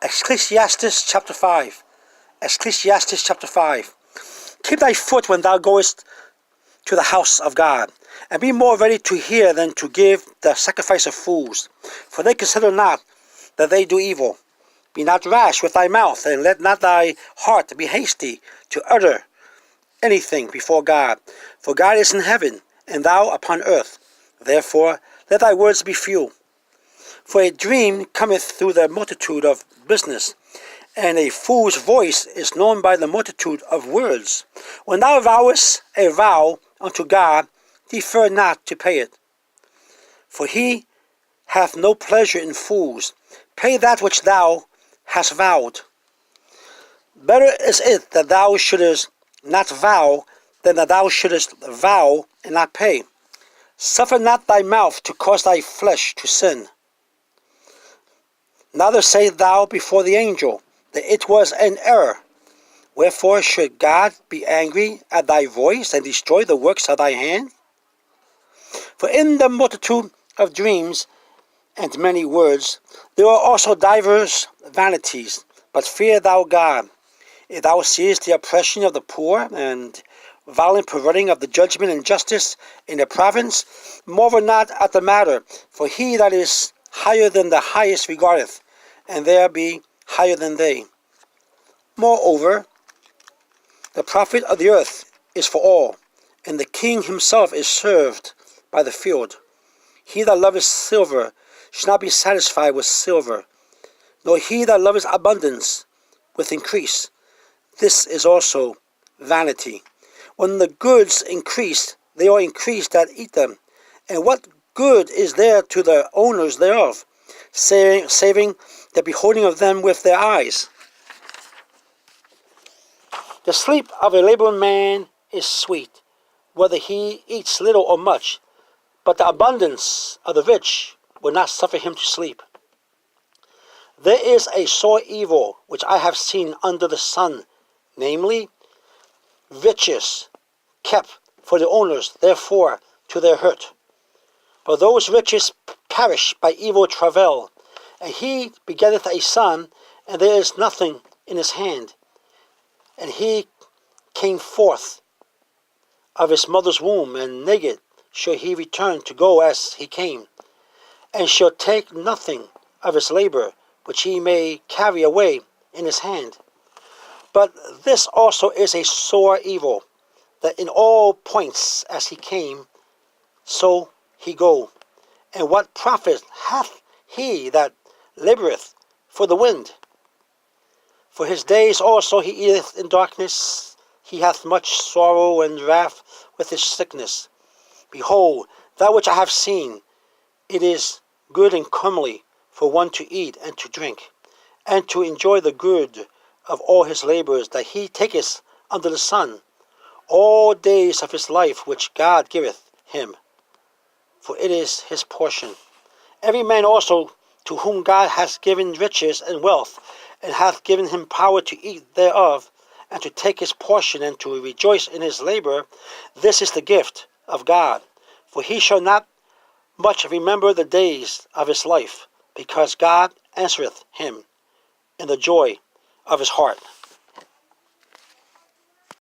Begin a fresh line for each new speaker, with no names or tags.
Ecclesiastes chapter 5. Ecclesiastes chapter 5. Keep thy foot when thou goest to the house of God, and be more ready to hear than to give the sacrifice of fools, for they consider not that they do evil. Be not rash with thy mouth, and let not thy heart be hasty to utter anything before God. For God is in heaven, and thou upon earth. Therefore let thy words be few. For a dream cometh through the multitude of business, and a fool's voice is known by the multitude of words. When thou vowest a vow unto God, defer not to pay it. For he hath no pleasure in fools. Pay that which thou hast vowed. Better is it that thou shouldest not vow than that thou shouldest vow and not pay. Suffer not thy mouth to cause thy flesh to sin. Neither say thou before the angel that it was an error. Wherefore should God be angry at thy voice and destroy the works of thy hand? For in the multitude of dreams and many words there are also divers vanities. But fear thou God. If thou seest the oppression of the poor, and violent perverting of the judgment and justice in the province, marvel not at the matter, for he that is higher than the highest regardeth, and there be higher than they. Moreover, the profit of the earth is for all, and the king himself is served by the field. He that loveth silver shall not be satisfied with silver, nor he that loveth abundance with increase. This is also vanity. When the goods increase, they are increased that eat them. And what good is there to the owners thereof, saving the beholding of them with their eyes? The sleep of a laboring man is sweet, whether he eats little or much, but the abundance of the rich will not suffer him to sleep. There is a sore evil which I have seen under the sun, namely, riches kept for the owners, therefore to their hurt. For those riches perish by evil travail, and he begetteth a son, and there is nothing in his hand. And he came forth of his mother's womb, and naked shall he return to go as he came, and shall take nothing of his labor, which he may carry away in his hand. But this also is a sore evil, that in all points as he came, so he go. And what profit hath he that laboureth for the wind? For his days also he eateth in darkness, he hath much sorrow and wrath with his sickness. Behold, that which I have seen, it is good and comely for one to eat and to drink, and to enjoy the good of all his labours that he taketh under the sun, all days of his life which God giveth him, for it is his portion. Every man also to whom God hath given riches and wealth, and hath given him power to eat thereof, and to take his portion, and to rejoice in his labour, this is the gift of God. For he shall not much remember the days of his life, because God answereth him in the joy of his heart.